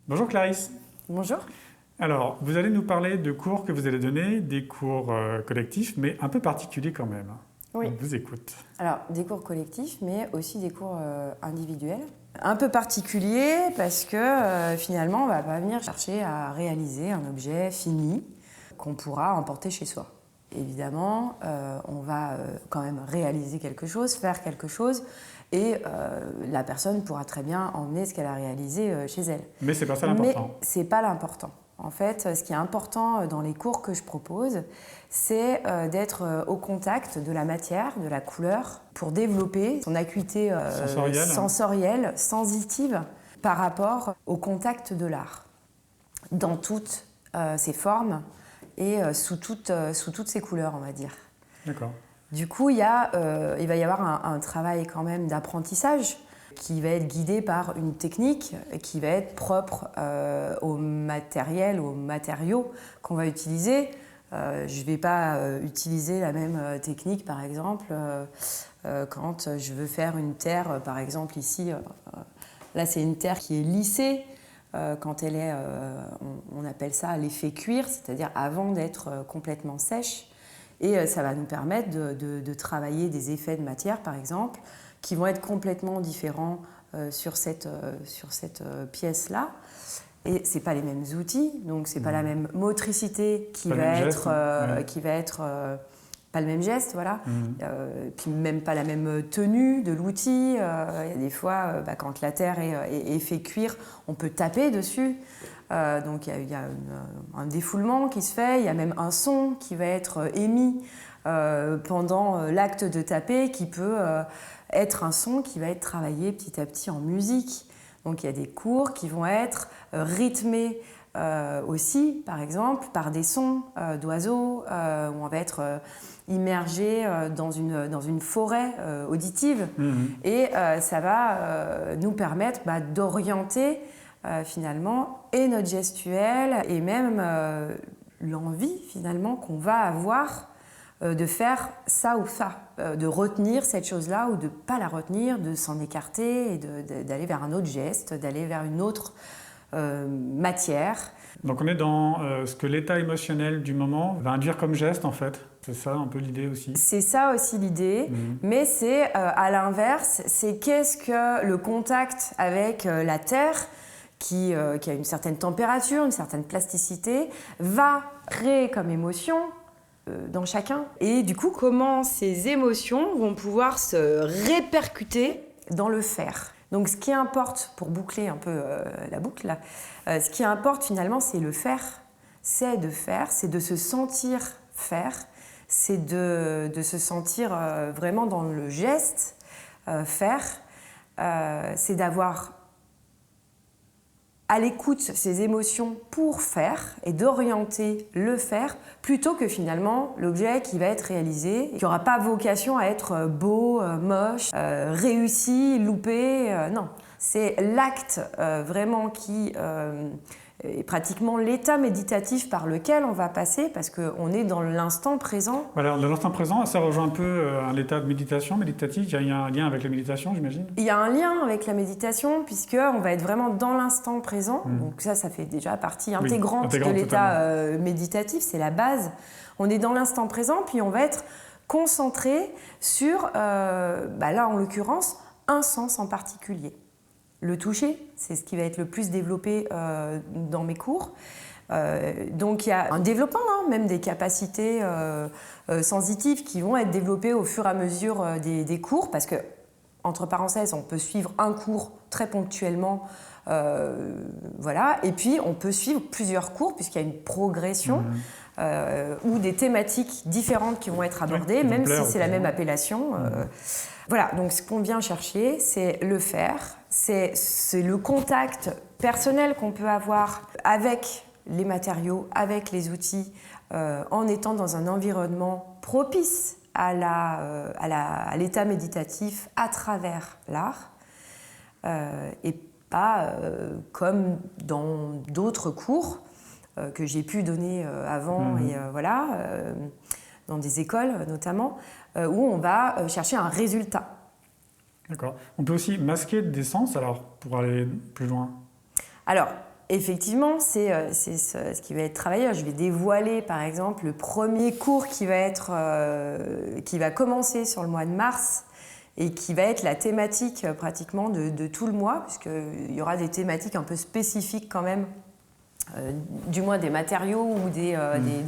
Bonjour Clarisse. Bonjour. Alors, vous allez nous parler de cours que vous allez donner, des cours collectifs, mais un peu particuliers quand même. Oui. On vous écoute. Alors, des cours collectifs, mais aussi des cours individuels. Un peu particuliers parce que finalement, on ne va pas venir chercher à réaliser un objet fini qu'on pourra emporter chez soi. Évidemment, on va quand même réaliser quelque chose, faire quelque chose, et la personne pourra très bien emmener ce qu'elle a réalisé chez elle. Mais c'est pas ça l'important. Mais c'est pas l'important. En fait, ce qui est important dans les cours que je propose, c'est d'être au contact de la matière, de la couleur, pour développer son acuité sensorielle, sensitive, par rapport au contact de l'art, dans toutes ses formes et sous toutes ses couleurs, on va dire. D'accord. Du coup, il va y avoir un travail quand même d'apprentissage qui va être guidé par une technique qui va être propre au matériel, aux matériaux qu'on va utiliser. Je ne vais pas utiliser la même technique, par exemple, quand je veux faire une terre, par exemple ici, là c'est une terre qui est lissée. Quand elle est, on appelle ça l'effet cuir, c'est-à-dire avant d'être complètement sèche. Et ça va nous permettre de travailler des effets de matière, par exemple, qui vont être complètement différents sur cette pièce-là. Et ce n'est pas les mêmes outils, donc ce n'est pas la même motricité qui va être pas le même geste, voilà. Puis même pas la même tenue de l'outil. Il y a des fois, quand la terre est fait cuire, on peut taper dessus. Donc il y a un défoulement qui se fait, il y a même un son qui va être émis pendant l'acte de taper qui peut être un son qui va être travaillé petit à petit en musique. Donc il y a des cours qui vont être rythmés aussi, par exemple, par des sons d'oiseaux, où on va être immergé dans une forêt auditive. Et ça va nous permettre d'orienter finalement et notre gestuelle et même l'envie finalement qu'on va avoir de faire ça ou ça, de retenir cette chose-là ou de ne pas la retenir, de s'en écarter et d'aller vers un autre geste, d'aller vers une autre matière. Donc on est dans ce que l'état émotionnel du moment va induire comme geste en fait. C'est ça un peu l'idée aussi. C'est ça aussi l'idée, mais c'est à l'inverse, c'est qu'est-ce que le contact avec la terre qui a une certaine température, une certaine plasticité, va créer comme émotion dans chacun. Et du coup, comment ces émotions vont pouvoir se répercuter dans le faire. Donc ce qui importe, pour boucler un peu la boucle, là, ce qui importe finalement, c'est le faire. C'est de faire, c'est de se sentir faire, c'est de se sentir vraiment dans le geste, faire. C'est d'avoir à l'écoute ces émotions pour faire et d'orienter le faire plutôt que finalement l'objet qui va être réalisé, qui n'aura pas vocation à être beau, moche, réussi, loupé. Non, c'est l'acte vraiment qui est pratiquement l'état méditatif par lequel on va passer parce qu'on est dans l'instant présent. Voilà, dans l'instant présent, ça rejoint un peu l'état de méditation, méditatif. Il y a un lien avec la méditation, j'imagine. Il y a un lien avec la méditation puisqu'on va être vraiment dans l'instant présent. Donc ça fait déjà partie intégrante de l'état méditatif, c'est la base. On est dans l'instant présent, puis on va être concentré sur, là en l'occurrence, un sens en particulier. Le toucher, c'est ce qui va être le plus développé dans mes cours. Donc il y a un développement, même des capacités sensitives qui vont être développées au fur et à mesure des cours, parce que, entre parenthèses, on peut suivre un cours très ponctuellement, voilà, et puis on peut suivre plusieurs cours, puisqu'il y a une progression ou des thématiques différentes qui vont être abordées, même si c'est la même appellation. Voilà, donc ce qu'on vient chercher, c'est le faire, c'est le contact personnel qu'on peut avoir avec les matériaux, avec les outils, en étant dans un environnement propice à l'état méditatif à travers l'art, et pas comme dans d'autres cours que j'ai pu donner avant, et dans des écoles notamment, où on va chercher un résultat. D'accord. On peut aussi masquer des sens, alors, pour aller plus loin. Alors, effectivement, c'est ce qui va être travaillé. Je vais dévoiler, par exemple, le premier cours qui va commencer sur le mois de mars et qui va être la thématique pratiquement de tout le mois, puisqu'il y aura des thématiques un peu spécifiques quand même, du moins des matériaux ou des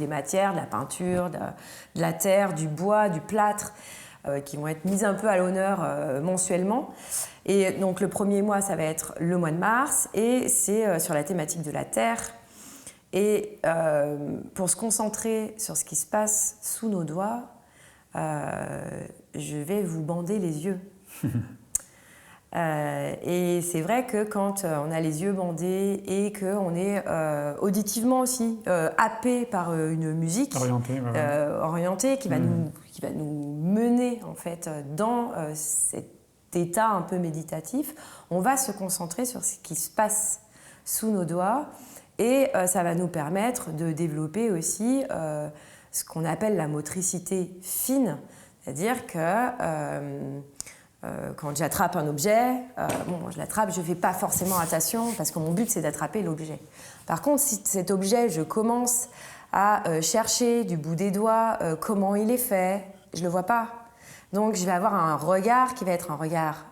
matières, de la peinture, de la terre, du bois, du plâtre, qui vont être mises un peu à l'honneur mensuellement. Et donc le premier mois, ça va être le mois de mars, et c'est sur la thématique de la terre. Et pour se concentrer sur ce qui se passe sous nos doigts, je vais vous bander les yeux. Et c'est vrai que quand on a les yeux bandés et qu'on est auditivement aussi happé par une musique orientée qui va nous mener en fait dans cet état un peu méditatif, on va se concentrer sur ce qui se passe sous nos doigts et ça va nous permettre de développer aussi ce qu'on appelle la motricité fine, c'est-à-dire que quand j'attrape un objet, je l'attrape, je ne fais pas forcément attention parce que mon but c'est d'attraper l'objet. Par contre, si cet objet, je commence à chercher du bout des doigts comment il est fait, je ne le vois pas. Donc je vais avoir un regard qui va être un regard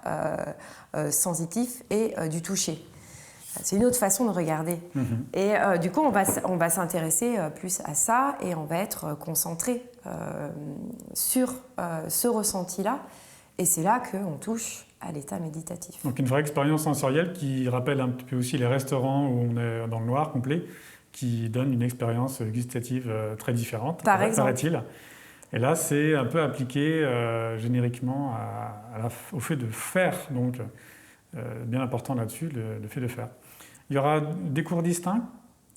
sensitif et du toucher. C'est une autre façon de regarder. Et du coup, on va s'intéresser plus à ça et on va être concentré sur ce ressenti-là. Et c'est là qu'on touche à l'état méditatif. Donc une vraie expérience sensorielle qui rappelle un petit peu aussi les restaurants où on est dans le noir complet, qui donne une expérience gustative très différente, paraît-il. Et là, c'est un peu appliqué génériquement au fait de faire, donc bien important là-dessus, le fait de faire. Il y aura des cours distincts ?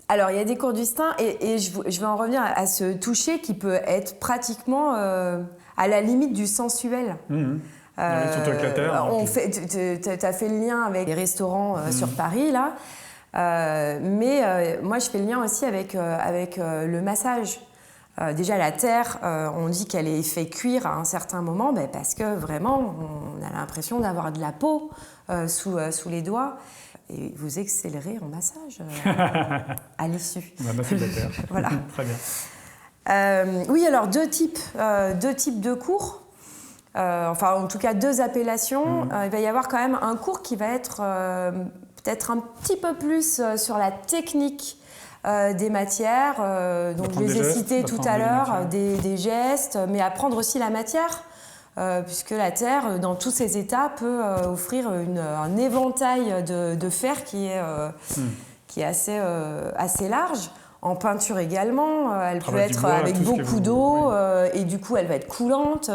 Alors, il y a des cours distincts et je vais en revenir à ce toucher qui peut être pratiquement à la limite du sensuel. Surtout avec la terre. Tu as fait le lien avec les restaurants sur Paris, là. Mais moi, je fais le lien aussi avec le massage. Déjà, la terre, on dit qu'elle est fait cuire à un certain moment parce que vraiment, on a l'impression d'avoir de la peau sous les doigts. Et vous accélérez en massage à l'issue. On va masser de la terre. Voilà. Très bien. Oui, alors deux types de cours. Enfin, en tout cas, deux appellations. Il va y avoir quand même un cours qui va être peut-être un petit peu plus sur la technique des matières. Donc, je les ai cités tout à l'heure, des gestes, mais apprendre aussi la matière. Puisque la terre, dans tous ses états, peut offrir un éventail de fer qui est assez large. En peinture également, elle peut être avec beaucoup d'eau et du coup elle va être coulante,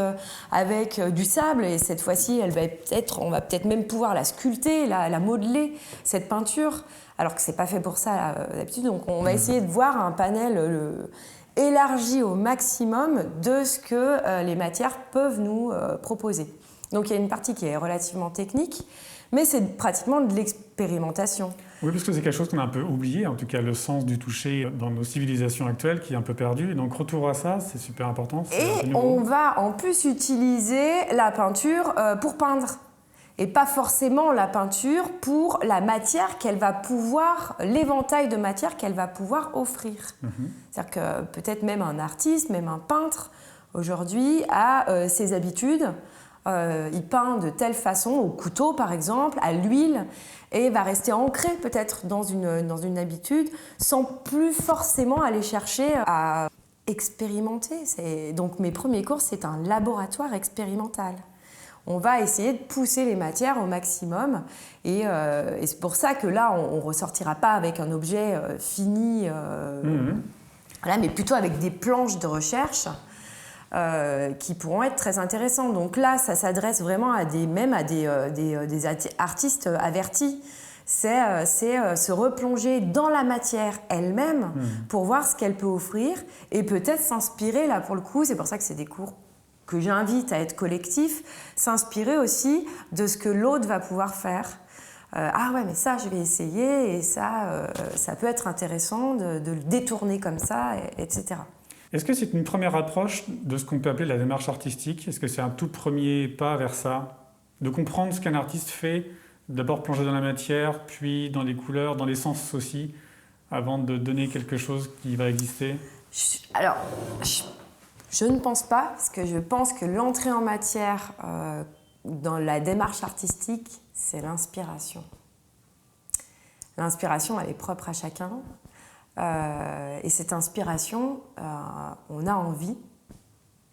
avec du sable et cette fois-ci on va peut-être même pouvoir la sculpter, la modeler, cette peinture, alors que c'est pas fait pour ça d'habitude. Donc on va essayer de voir un panel élargi au maximum de ce que les matières peuvent nous proposer. Donc il y a une partie qui est relativement technique, mais c'est pratiquement de l'expérimentation. Oui, parce que c'est quelque chose qu'on a un peu oublié, en tout cas le sens du toucher dans nos civilisations actuelles qui est un peu perdu. Et donc retour à ça, c'est super important. Et on va en plus utiliser la peinture pour peindre. Et pas forcément la peinture pour la matière qu'elle va pouvoir, l'éventail de matière qu'elle va pouvoir offrir. C'est-à-dire que peut-être même un artiste, même un peintre, aujourd'hui, a ses habitudes. Il peint de telle façon, au couteau par exemple, à l'huile, et va rester ancré peut-être dans une habitude, sans plus forcément aller chercher à expérimenter. Donc mes premiers cours, c'est un laboratoire expérimental. On va essayer de pousser les matières au maximum et c'est pour ça que là, on ne ressortira pas avec un objet fini, voilà, mais plutôt avec des planches de recherche qui pourront être très intéressantes. Donc là, ça s'adresse vraiment à des artistes avertis. C'est se replonger dans la matière elle-même pour voir ce qu'elle peut offrir et peut-être s'inspirer, là pour le coup, c'est pour ça que c'est des cours que j'invite à être collectif, s'inspirer aussi de ce que l'autre va pouvoir faire. Ah ouais, mais ça, je vais essayer, et ça peut être intéressant de le détourner comme ça, etc. Est-ce que c'est une première approche de ce qu'on peut appeler la démarche artistique ? Est-ce que c'est un tout premier pas vers ça ? De comprendre ce qu'un artiste fait d'abord plonger dans la matière, puis dans les couleurs, dans les sens aussi, avant de donner quelque chose qui va exister? Alors, je ne pense pas, parce que je pense que l'entrée en matière dans la démarche artistique, c'est l'inspiration. L'inspiration, elle est propre à chacun. Et cette inspiration, on a envie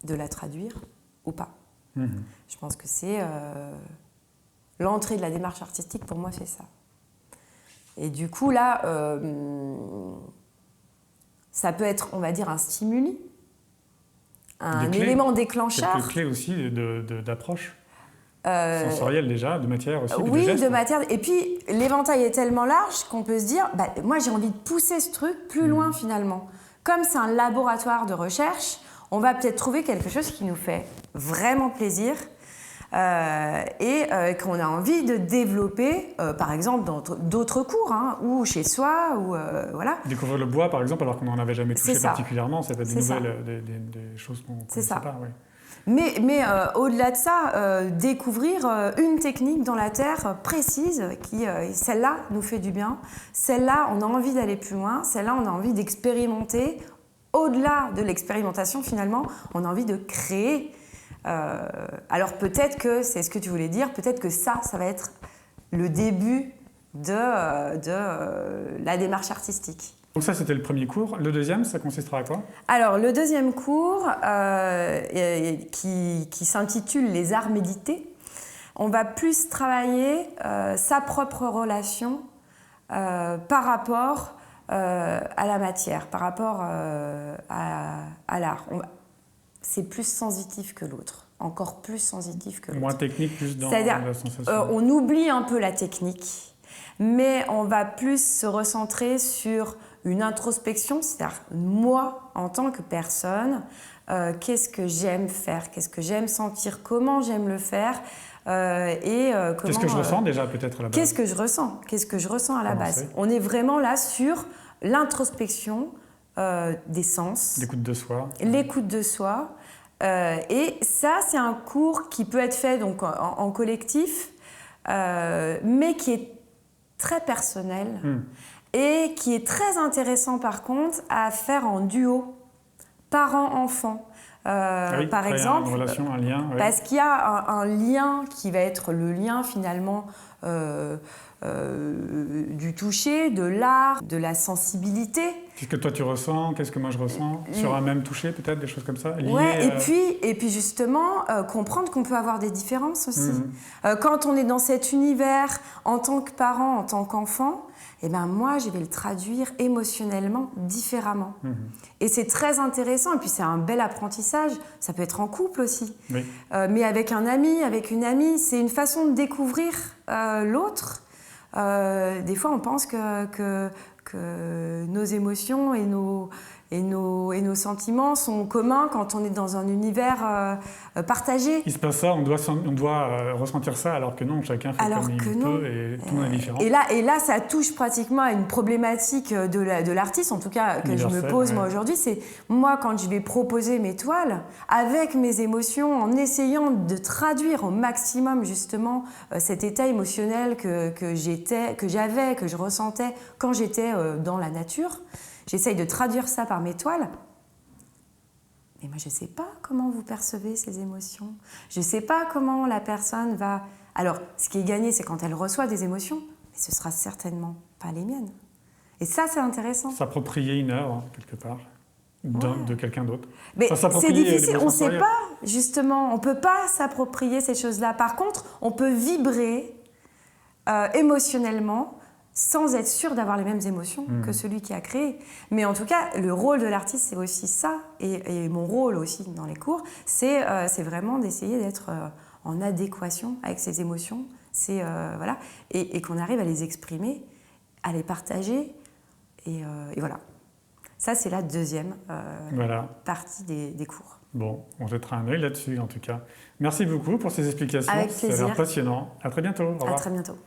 de la traduire ou pas. Je pense que c'est l'entrée de la démarche artistique, pour moi, c'est ça. Et du coup, là, ça peut être, on va dire, un stimuli, un élément déclencheur. Quelques clés aussi d'approche sensorielle déjà, de matière aussi. Oui, de matière. Et puis, l'éventail est tellement large qu'on peut se dire, moi j'ai envie de pousser ce truc plus loin finalement. Comme c'est un laboratoire de recherche, on va peut-être trouver quelque chose qui nous fait vraiment plaisir et qu'on a envie de développer, par exemple dans d'autres cours, ou chez soi, ou voilà. Découvrir le bois, par exemple, alors qu'on n'en avait jamais touché particulièrement, ça peut être des choses qu'on ne connaissait pas. Ouais. Mais au-delà de ça, découvrir une technique dans la terre précise qui, celle-là, nous fait du bien. Celle-là, on a envie d'aller plus loin. Celle-là, on a envie d'expérimenter. Au-delà de l'expérimentation, finalement, on a envie de créer. Alors peut-être que, c'est ce que tu voulais dire, peut-être que ça va être le début de la démarche artistique. Donc ça, c'était le premier cours. Le deuxième, ça consistera à quoi? Alors, le deuxième cours, qui s'intitule « Les arts médités », on va plus travailler sa propre relation par rapport à la matière, par rapport à l'art. C'est plus sensitif que l'autre, encore plus sensitif que l'autre. Moins technique, plus dans la sensation. On oublie un peu la technique, mais on va plus se recentrer sur une introspection, c'est-à-dire moi, en tant que personne, qu'est-ce que j'aime faire, qu'est-ce que j'aime sentir, comment j'aime le faire Qu'est-ce que je ressens déjà peut-être à la base? Qu'est-ce que je ressens à la base? On est vraiment là sur l'introspection des sens. L'écoute de soi. L'écoute de soi. Et ça, c'est un cours qui peut être fait donc, en collectif, mais qui est très personnel. Et qui est très intéressant par contre à faire en duo, parents-enfants. Par exemple, une relation, un lien, parce qu'il y a un lien qui va être le lien finalement du toucher, de l'art, de la sensibilité. Qu'est-ce que toi tu ressens, qu'est-ce que moi je ressens, sur un même toucher peut-être, des choses comme ça liées, et puis justement, comprendre qu'on peut avoir des différences aussi. Quand on est dans cet univers, en tant que parent, en tant qu'enfant, moi, je vais le traduire émotionnellement différemment. Et c'est très intéressant, et puis c'est un bel apprentissage. Ça peut être en couple aussi. Oui. Mais avec un ami, avec une amie, c'est une façon de découvrir l'autre. Des fois, on pense que nos émotions et nos sentiments sont communs quand on est dans un univers partagé. Il se passe ça, on doit ressentir ça, alors que non, chacun fait comme il peut et tout le monde est différent. Et là, ça touche pratiquement à une problématique de l'artiste, en tout cas que je me pose moi aujourd'hui, c'est moi quand je vais proposer mes toiles, avec mes émotions, en essayant de traduire au maximum justement cet état émotionnel que j'avais, que je ressentais quand j'étais dans la nature. J'essaye de traduire ça par mes toiles. Mais moi, je ne sais pas comment vous percevez ces émotions. Je ne sais pas comment la personne va... Alors, ce qui est gagné, c'est quand elle reçoit des émotions, mais ce ne sera certainement pas les miennes. Et ça, c'est intéressant. S'approprier une œuvre, quelque part, de quelqu'un d'autre. Mais c'est difficile, on ne sait pas, justement. On ne peut pas s'approprier ces choses-là. Par contre, on peut vibrer émotionnellement sans être sûr d'avoir les mêmes émotions que celui qui a créé. Mais en tout cas, le rôle de l'artiste, c'est aussi ça. Et mon rôle aussi dans les cours, c'est vraiment d'essayer d'être en adéquation avec ses émotions. Voilà. Et qu'on arrive à les exprimer, à les partager. Et voilà. Ça, c'est la deuxième partie des cours. Bon, on jettera un œil là-dessus, en tout cas. Merci beaucoup pour ces explications. Avec plaisir. Ça a l'air passionnant. À très bientôt. Au revoir. À très bientôt.